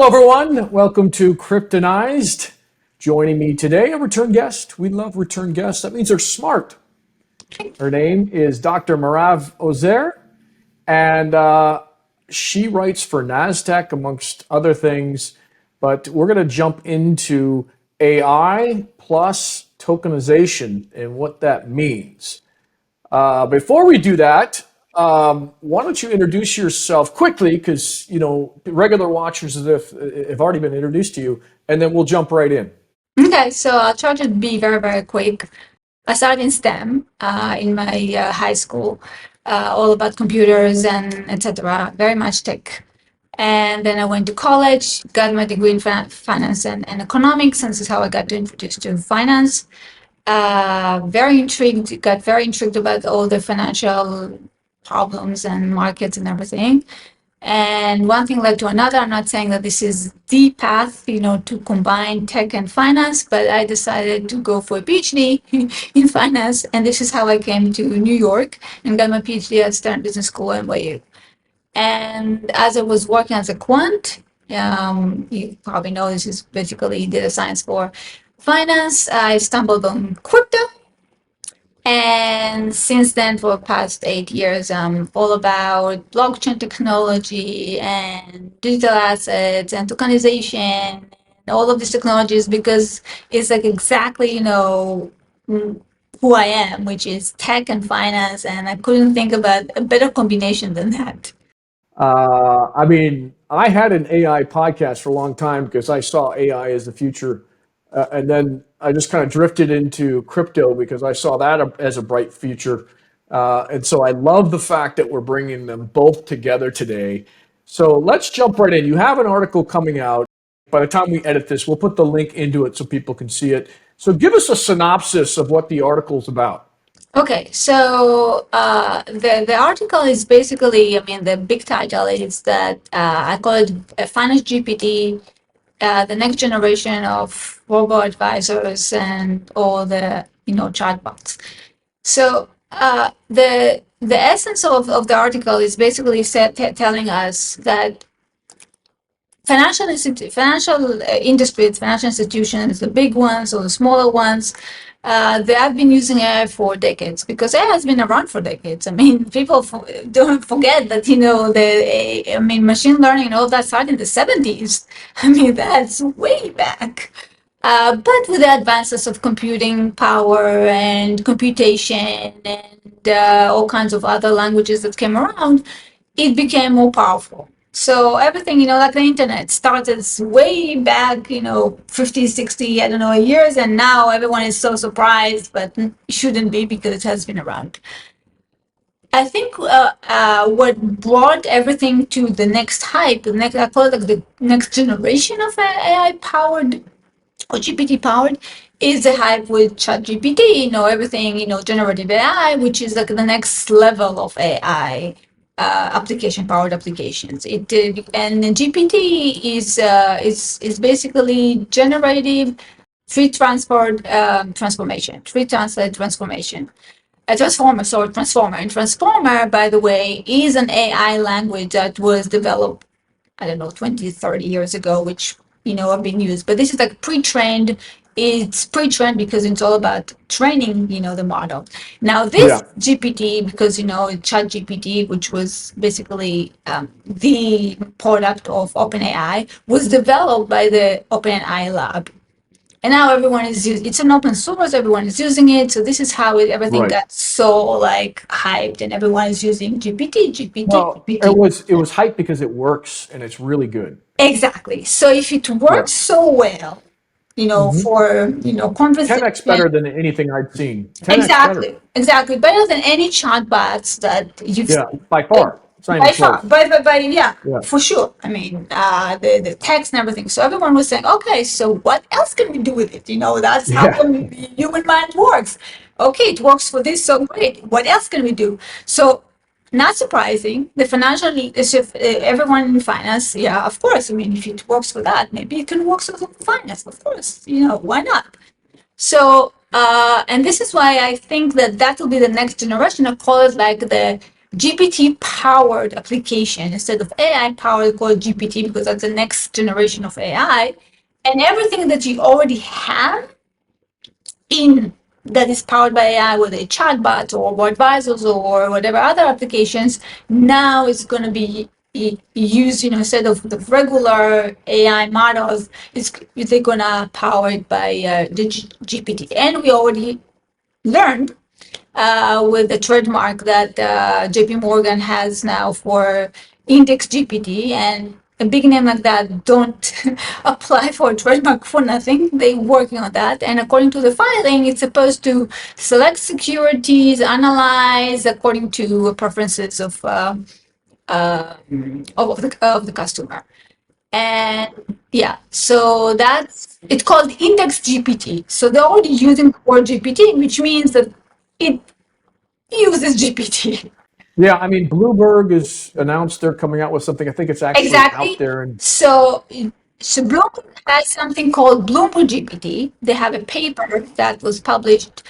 Hello, everyone. Welcome to Kryptonized. Joining me today, a return guest. We love return guests. That means they're smart. Her name is Dr. Merav Ozair, and she writes for NASDAQ, amongst other things. But we're going to jump into AI plus tokenization and what that means. Before we do that, why don't you introduce yourself quickly, because regular watchers have already been introduced to you, and then we'll jump right in. Okay, so I'll try to be very, very quick. I started in STEM in my high school, all about computers and etc. Very much tech. And then I went to college, got my degree in finance and economics, and this is how I got introduced to finance. Got very intrigued about all the financial problems and markets and everything. And one thing led to another. I'm not saying that this is the path, to combine tech and finance, but I decided to go for a PhD in finance. And this is how I came to New York and got my PhD at Stanford Business School at NYU. And as I was working as a quant, you probably know this is basically data science for finance, I stumbled on crypto. And since then, for the past 8 years, I'm all about blockchain technology and digital assets and tokenization and all of these technologies, because it's like exactly, who I am, which is tech and finance. And I couldn't think about a better combination than that. I had an AI podcast for a long time because I saw AI as the future. And then I just kind of drifted into crypto because I saw that as a bright future. And so I love the fact that we're bringing them both together today. So let's jump right in. You have an article coming out. By the time we edit this, we'll put the link into it so people can see it. So give us a synopsis of what the article's about. Okay, so the article is basically, the big title is that I call it Finance GPT, the next generation of robo advisors and all the chatbots. So the essence of the article is basically telling us that financial industries, financial institutions, the big ones or the smaller ones, they have been using AI for decades, because AI has been around for decades. People don't forget that, machine learning and all that started in the 70s. That's way back. But with the advances of computing power and computation and all kinds of other languages that came around, it became more powerful. So everything, like the internet, started way back, 50, 60, I don't know, years, and now everyone is so surprised, but it shouldn't be, because it has been around. I think what brought everything to the next hype, I call it like the next generation of AI-powered or GPT-powered, is the hype with ChatGPT, everything, generative AI, which is like the next level of AI. Powered applications. And GPT is basically generative tree translate transformation. A transformer. And transformer, by the way, is an AI language that was developed, I don't know, 20, 30 years ago, which have been used. But this is like pre-trained. It's pre-trained because it's all about training, the model. Now this GPT, because ChatGPT, which was basically the product of OpenAI, was developed by the OpenAI lab. And now everyone is using it's an open source, everyone is using it. So this is how everything got so hyped, and everyone is using GPT. Well, it was hyped because it works and it's really good. Exactly. So if it works so well, for conversation, 10x better than anything I'd seen. 10x better. Exactly, better than any chatbots that you've seen. By far. By far, for sure. The text and everything. So everyone was saying, okay, so what else can we do with it? That's how the human mind works. Okay, it works for this, so great. What else can we do? So, not surprising, the financial leadership, everyone in finance, of course. If it works for that, maybe it can work for finance, of course. Why not? So, and this is why I think that will be the next generation. I call it like the GPT-powered application instead of AI-powered, called GPT, because that's the next generation of AI. And everything that you already have in that is powered by AI, whether it's chatbots or advisors or whatever other applications, now is going to be used, instead of the regular AI models, they're going to power it by the GPT. And we already learned with the trademark that JP Morgan has now for Index GPT, and a big name like that don't apply for a trademark for nothing. They're working on that, and according to the filing, it's supposed to select securities, analyze according to preferences of the customer. And yeah, so it's called Index GPT. So they're already using the word GPT, which means that it uses GPT. Yeah, I mean, Bloomberg has announced they're coming out with something. I think it's actually out Exactly. there. And So Bloomberg has something called Bloomberg GPT. They have a paper that was published,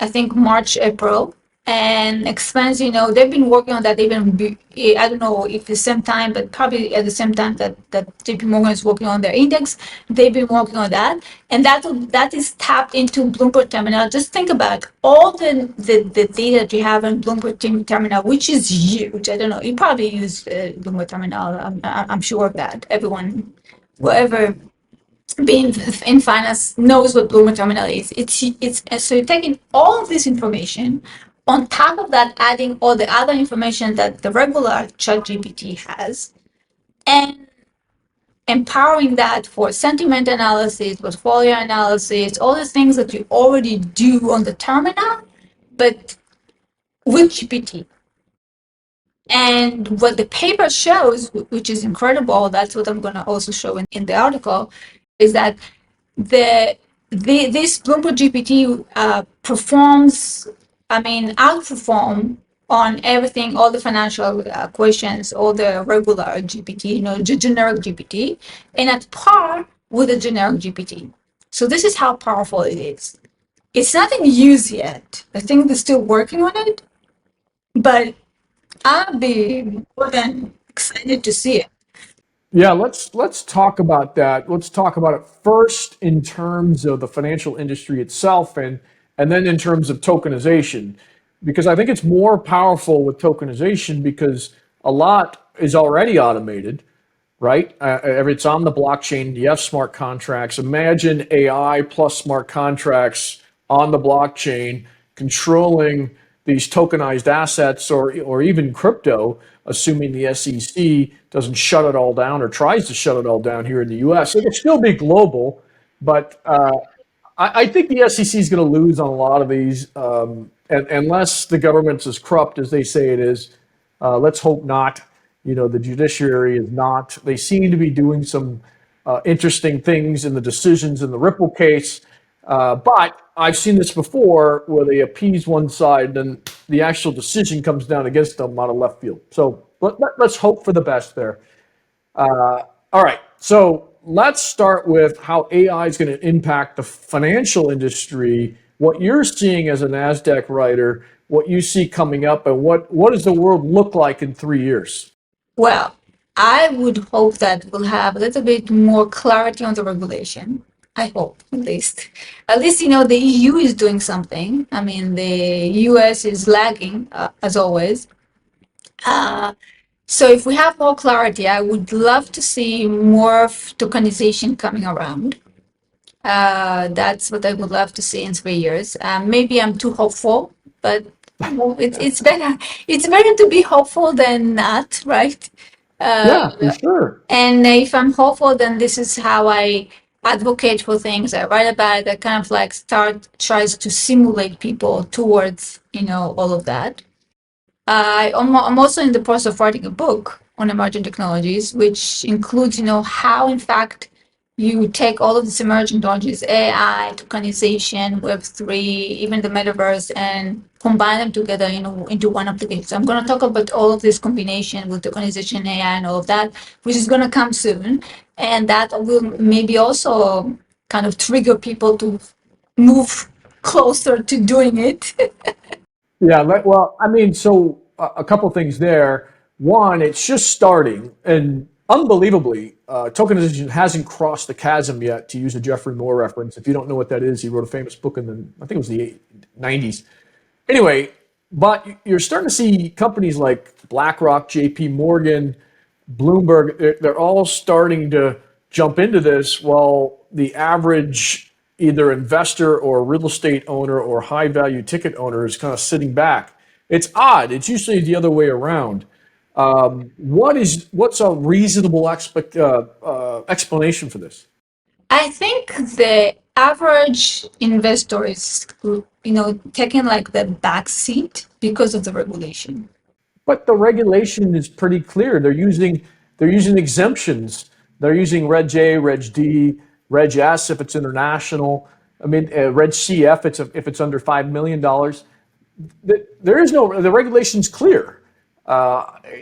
I think March, April, and explains, they've been working on that I don't know if the same time, but probably at the same time that JP Morgan is working on their index, they've been working on that. And that is tapped into Bloomberg Terminal. Just think about all the data that you have in Bloomberg Terminal, which is huge. I don't know, you probably use Bloomberg Terminal. I'm sure of that. Everyone, whoever being in finance knows what Bloomberg Terminal is. It's so you're taking all of this information, on top of that, adding all the other information that the regular ChatGPT has, and empowering that for sentiment analysis, portfolio analysis, all the things that you already do on the terminal, but with GPT. And what the paper shows, which is incredible, that's what I'm going to also show in the article, is that this Bloomberg GPT outperform on everything, all the financial questions, all the regular GPT, generic GPT, and at par with the generic GPT. So this is how powerful it is. It's nothing used yet. I think they're still working on it, but I'll be more than excited to see it. yeah, let's talk about that. Let's talk about it first in terms of the financial industry itself, and then in terms of tokenization, because I think it's more powerful with tokenization because a lot is already automated, right? It's on the blockchain. You have smart contracts. Imagine AI plus smart contracts on the blockchain controlling these tokenized assets or even crypto, assuming the SEC doesn't shut it all down or tries to shut it all down here in the US. It'll still be global, but I think the SEC is going to lose on a lot of these, unless the government's as corrupt as they say it is. Let's hope not. The judiciary is not. They seem to be doing some interesting things in the decisions in the Ripple case. But I've seen this before where they appease one side and the actual decision comes down against them out of left field. So let's hope for the best there. All right. So let's start with how AI is going to impact the financial industry, what you're seeing as a NASDAQ writer, what you see coming up, and what does the world look like in 3 years? Well, I would hope that we'll have a little bit more clarity on the regulation. I hope, at least. At least, the EU is doing something. I mean, the US is lagging, as always. So if we have more clarity, I would love to see more of tokenization coming around. That's what I would love to see in 3 years. Maybe I'm too hopeful, but it's better. It's better to be hopeful than not, right? Yeah, for sure. And if I'm hopeful, then this is how I advocate for things. I write about it. I kind of like tries to simulate people towards, all of that. I'm also in the process of writing a book on emerging technologies, which includes, how in fact you take all of these emerging technologies, AI, tokenization, Web3, even the metaverse, and combine them together, into one application. So I'm going to talk about all of this combination with tokenization, AI, and all of that, which is going to come soon. And that will maybe also kind of trigger people to move closer to doing it. Yeah, well, I mean, so a couple things there. One, it's just starting, and unbelievably, tokenization hasn't crossed the chasm yet, to use a Jeffrey Moore reference. If you don't know what that is, he wrote a famous book in the, I think it was the 90s. Anyway, but you're starting to see companies like BlackRock, JP Morgan, Bloomberg, they're all starting to jump into this while the average either investor or real estate owner or high value ticket owner is kind of sitting back. It's odd. It's usually the other way around. What's a reasonable explanation for this? I think the average investor is, taking like the back seat because of the regulation. But the regulation is pretty clear. They're using exemptions. They're using Reg A, Reg D, Reg S if it's international. I mean, Reg C if it's under $5 million. There is no, the regulation's clear.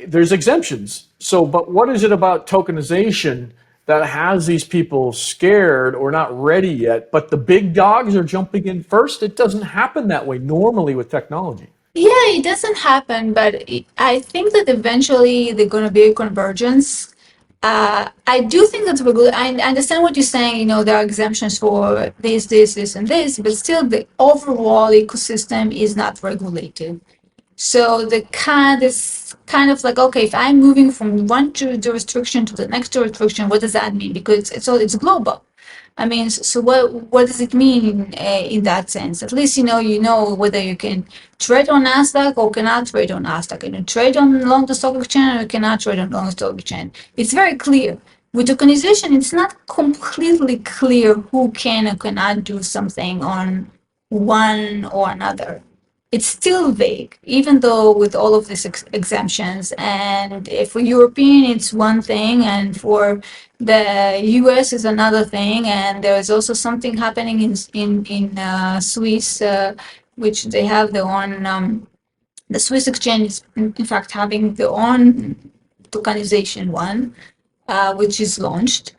There's exemptions. So, but what is it about tokenization that has these people scared or not ready yet? But the big dogs are jumping in first. It doesn't happen that way normally with technology. Yeah, it doesn't happen, but I think that eventually there's going to be a convergence. I do think that's good. I understand what you're saying. There are exemptions for this, and this, but still, the overall ecosystem is not regulated. So this kind of like, okay, if I'm moving from one jurisdiction to the next jurisdiction, what does that mean? Because it's global. I mean, so what does it mean in that sense? At least you know whether you can trade on Nasdaq or cannot trade on Nasdaq. And you trade on London Stock Exchange or you cannot trade on London Stock Exchange. It's very clear. With tokenization, it's not completely clear who can or cannot do something on one or another. It's still vague, even though with all of these exemptions. And for European, it's one thing, and for the US is another thing. And there is also something happening in Swiss, which they have their own. The Swiss exchange is in fact having their own tokenization one, which is launched.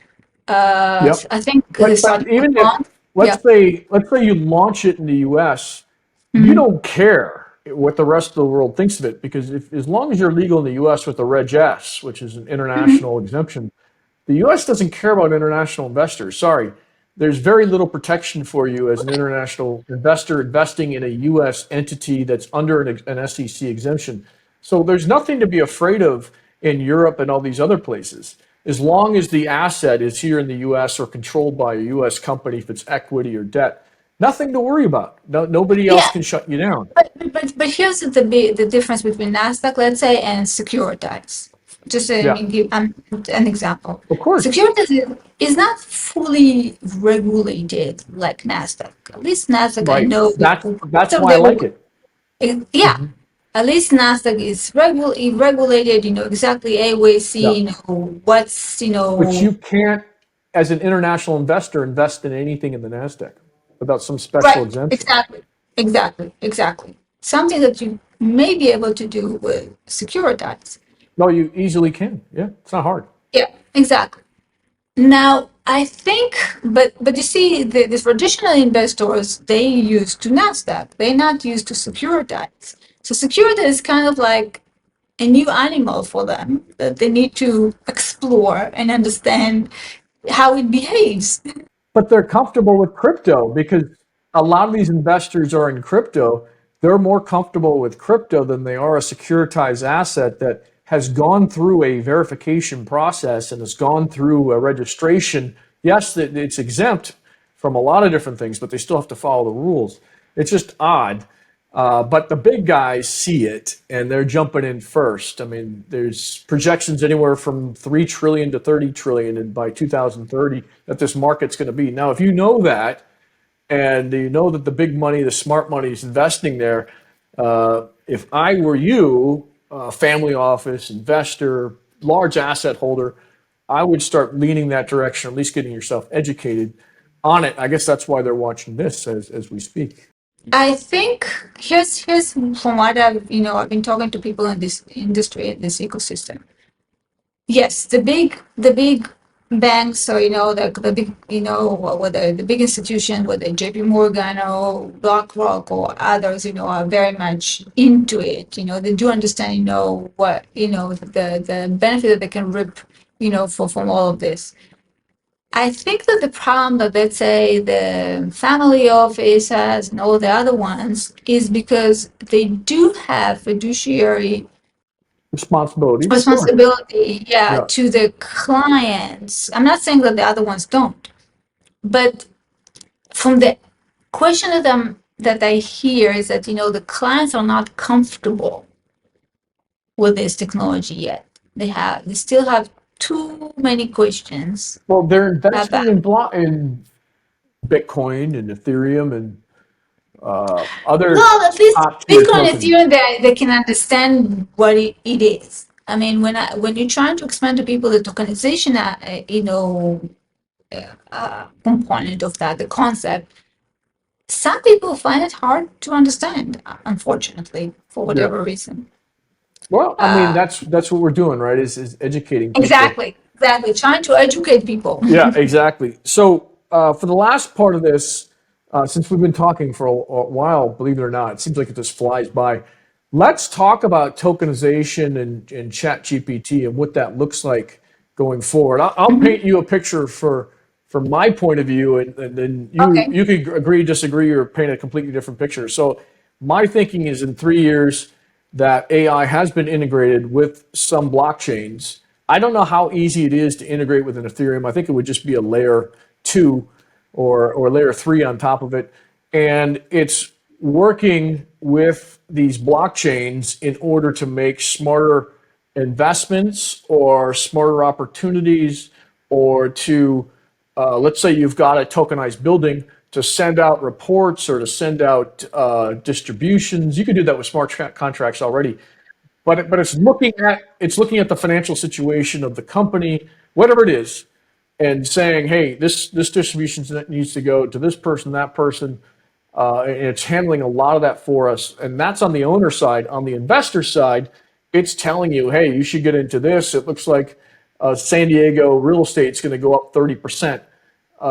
Yep. I think they But started with even if one. Yeah. let's say you launch it in the U.S., you don't care what the rest of the world thinks of it because as long as you're legal in the U.S. with the Reg S, which is an international exemption, the U.S. doesn't care about international investors. Sorry, there's very little protection for you as an international investor investing in a U.S. entity that's under an SEC exemption. So there's nothing to be afraid of in Europe and all these other places. As long as the asset is here in the U.S. or controlled by a U.S. company, if it's equity or debt, nothing to worry about. No, nobody else Yeah. can shut you down. But here's the difference between Nasdaq, let's say, and Securitize. Just Yeah, give an example. of course. Securitize is not fully regulated like Nasdaq. At least Nasdaq, I Right. know That's so why I they like it. yeah. At least Nasdaq is regulated. You know exactly A, way, Yeah. C. You know what's But you can't, as an international investor, invest in anything in the Nasdaq without some special right. exemption. Exactly. Something that you may be able to do with Securitize. No, you easily can. Yeah, it's not hard. Yeah, exactly. Now, I think, but you see, the traditional investors, they used to Nasdaq. They're not used to Securitize. So Securitize is kind of like a new animal for them that they need to explore and understand how it behaves. But they're comfortable with crypto because a lot of these investors are in crypto. They're more comfortable with crypto than they are a securitized asset that has gone through a verification process and has gone through a registration. Yes, it's exempt from a lot of different things, but they still have to follow the rules. It's just odd. But the big guys see it and they're jumping in first. I mean, there's projections anywhere from 3 trillion to 30 trillion by 2030 that this market's going to be. Now, if you know that and you know that the big money, the smart money is investing there, if I were you, family office, investor, large asset holder, I would start leaning that direction, at least getting yourself educated on it. I guess that's why they're watching this as we speak. I think here's from what I've been talking to people in this industry, in this ecosystem. Yes, the big banks, so the big, whether the big institution, whether JP Morgan or BlackRock or others, are very much into it. They do understand, what, the benefit that they can reap, from all of this. I think that the problem that, let's say, the family office has and all the other ones is because they do have fiduciary Responsibilities. Sure. responsibility, Yeah. to the clients. I'm not saying that the other ones don't, but from the question of them that I hear is that, the clients are not comfortable with this technology yet. They still have too many questions Well, they're about. investing in Bitcoin and Ethereum and other Well, at least top tier Bitcoin and tokens. Ethereum, they can understand what it is. I mean, when you're trying to explain to people the tokenization, component of that, the concept, some people find it hard to understand, unfortunately, for Yeah. whatever reason. Well, I mean, Uh, that's what we're doing, right? Is educating people. exactly. Trying to educate people. Yeah, exactly. So for the last part of this, since we've been talking for a while, believe it or not, it seems like it just flies by. Let's talk about tokenization and ChatGPT and what that looks like going forward. I'll paint you a picture from my point of view, and then Okay. you could agree, disagree, or paint a completely different picture. So my thinking is in 3 years that AI has been integrated with some blockchains. I don't know how easy it is to integrate with an Ethereum. I think it would just be a layer two or layer three on top of it. And it's working with these blockchains in order to make smarter investments or smarter opportunities or to, let's say you've got a tokenized building, to send out reports or to send out distributions. You can do that with smart contracts already, but it's looking at the financial situation of the company, whatever it is, and saying, hey, this distribution needs to go to this person, that person, and it's handling a lot of that for us. And that's on the owner side. On the investor side, it's telling you, hey, you should get into this. It looks like San Diego real estate is going to go up 30%.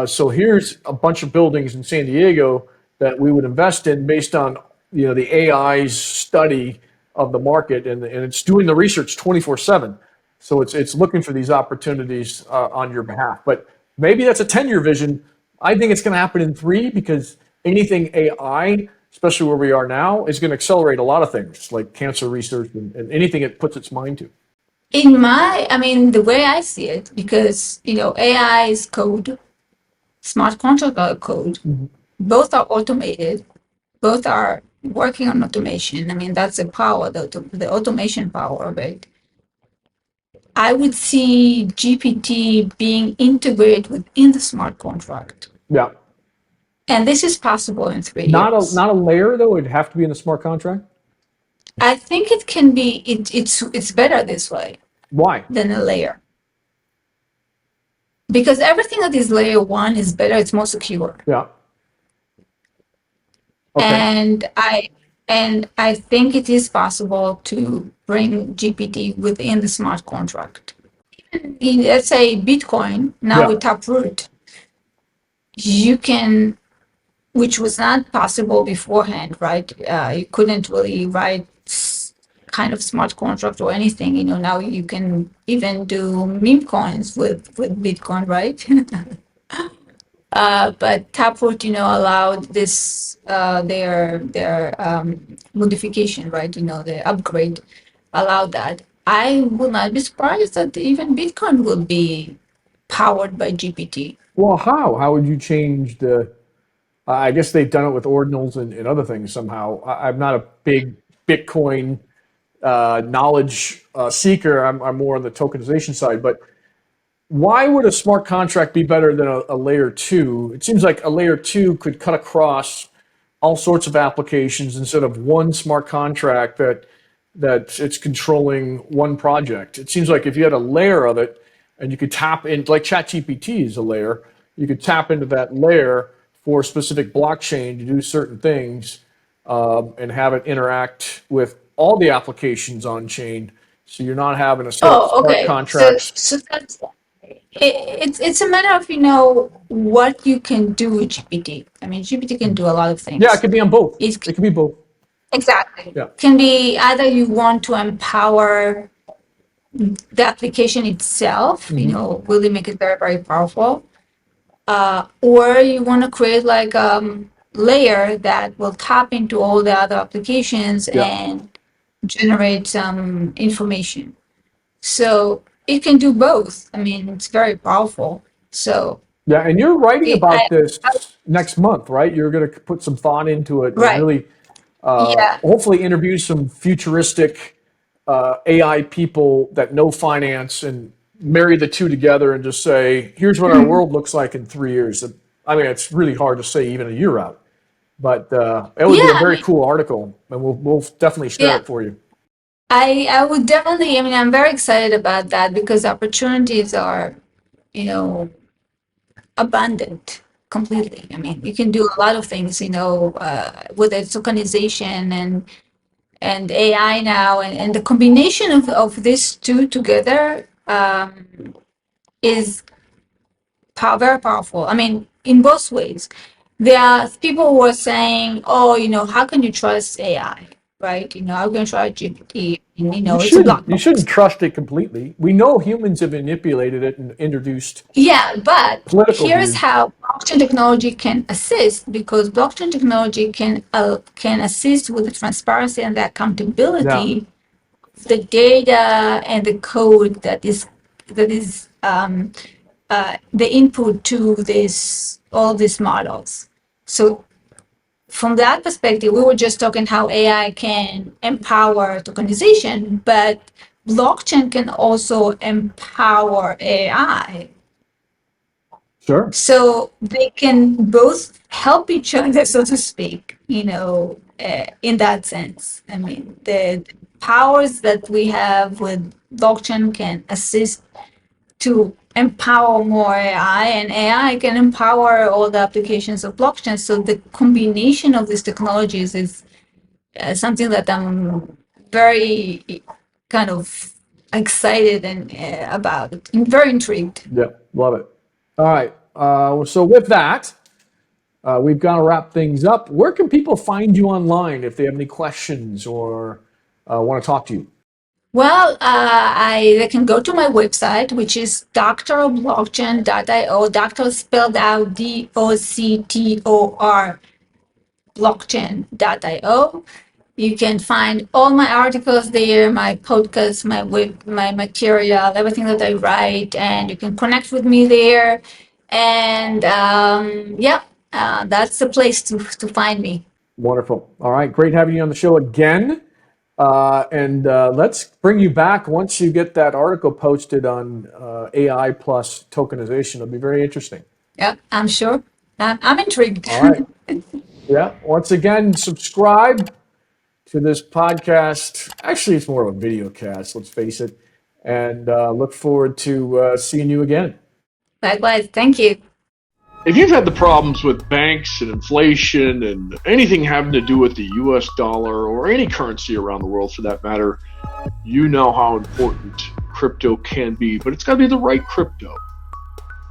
So here's a bunch of buildings in San Diego that we would invest in based on the AI's study of the market, and it's doing the research 24/7. So it's looking for these opportunities on your behalf. But maybe that's a 10-year vision. I think it's going to happen in 3 because anything AI, especially where we are now, is going to accelerate a lot of things like cancer research and anything it puts its mind to. The way I see it, because, AI is code, smart contract code, both are automated, both are working on automation. That's the power, the automation power of it. I would see GPT being integrated within the smart contract. Yeah. And this is possible in 3 Not years. a layer though. It'd have to be in a smart contract. I think it can be, it's better this way Why? than a layer. Because everything that is layer 1 is better, it's more secure. Yeah. Okay. And I think it is possible to bring GPT within the smart contract. In, let's say, Bitcoin, now Yeah. with Taproot, you can, which was not possible beforehand, right? You couldn't really write kind of smart contract or anything. Now you can even do meme coins with Bitcoin, right? But Taproot, allowed this their modification, right? The upgrade allowed that. I would not be surprised that even Bitcoin will be powered by GPT. Well, how? How would you change the? I guess they've done it with ordinals and other things somehow. I'm not a big Bitcoin knowledge seeker. I'm more on the tokenization side. But why would a smart contract be better than a layer two? It seems like a layer two could cut across all sorts of applications instead of one smart contract that it's controlling one project. It seems like if you had a layer of it and you could tap in, like ChatGPT is a layer, you could tap into that layer for a specific blockchain to do certain things and have it interact with all the applications on chain. So you're not having a set of Oh, smart okay. So contracts. so that's It's a matter of what you can do with GPT. I mean, GPT can do a lot of Yeah, it things. could be on both. It It could be both. exactly Yeah. can be either you want to empower the application itself, really make it very, very powerful, or you want to create like layer that will tap into all the other applications Yeah. and generate some information. So it can do both. I mean, it's very powerful. So Yeah, and you're writing it, about this next month, right? You're going to put some thought into it and right, really, yeah, hopefully, interview some futuristic AI people that know finance and marry the two together and just say, here's what our world looks like in 3 years. I mean, it's really hard to say even a year out, but it would be a yeah. I very mean, cool article, and we'll definitely share yeah. it for you. I would definitely. I mean, I'm very excited about that because opportunities are, you know, abundant completely. I mean, you can do a lot of things, with the tokenization and AI now, and the combination of these two together is very powerful. I mean, in both ways. There are people who are saying, "Oh, how can you trust AI?" Right? How can you trust GPT? And, You it's a shouldn't. black You shouldn't box. trust it completely. We know humans have manipulated it and introduced Yeah, but political here's views. how blockchain technology can assist, because blockchain technology can assist with the transparency and the Yeah, accountability, the data and the code that is the input to this all these models. So from that perspective, we were just talking how AI can empower tokenization, but blockchain can also empower AI. sure. So they can both help each other, so to speak, in that sense. I mean, the powers that we have with blockchain can assist to empower more AI, and AI can empower all the applications of blockchain. So the combination of these technologies is something that I'm very kind of excited and about, and very intrigued. Yeah, love it. All right. So with that, we've got to wrap things up. Where can people find you online if they have any questions or want to talk to you? Well, they can go to my website, which is doctorblockchain.io. Doctor spelled out DOCTOR blockchain.io. You can find all my articles there, my podcasts, my material, everything that I write, and you can connect with me there. And that's the place to find me. Wonderful. All right. Great having you on the show again. And let's bring you back once you get that article posted on AI plus tokenization. It'll be very interesting. Yeah, I'm sure. I'm intrigued. All right. Yeah. Once again, subscribe to this podcast. Actually, it's more of a video cast, let's face it. And look forward to seeing you again. Likewise, thank you. If you've had the problems with banks and inflation and anything having to do with the US dollar or any currency around the world for that matter, you know how important crypto can be, but it's got to be the right crypto.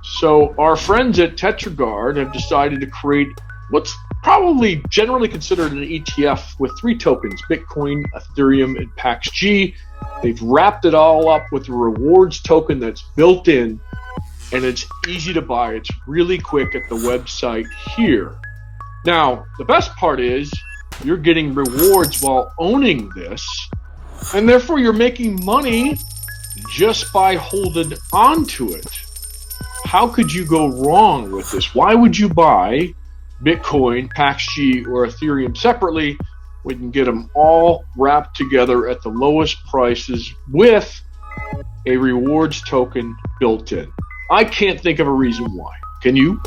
So our friends at Tetragard have decided to create what's probably generally considered an ETF with 3 tokens, Bitcoin, Ethereum, and PaxG. They've wrapped it all up with a rewards token that's built in, and it's easy to buy. It's really quick at the website here. Now, the best part is you're getting rewards while owning this, and therefore you're making money just by holding on to it. How could you go wrong with this? Why would you buy Bitcoin, PaxG, or Ethereum separately when you can get them all wrapped together at the lowest prices with a rewards token built in? I can't think of a reason why. Can you?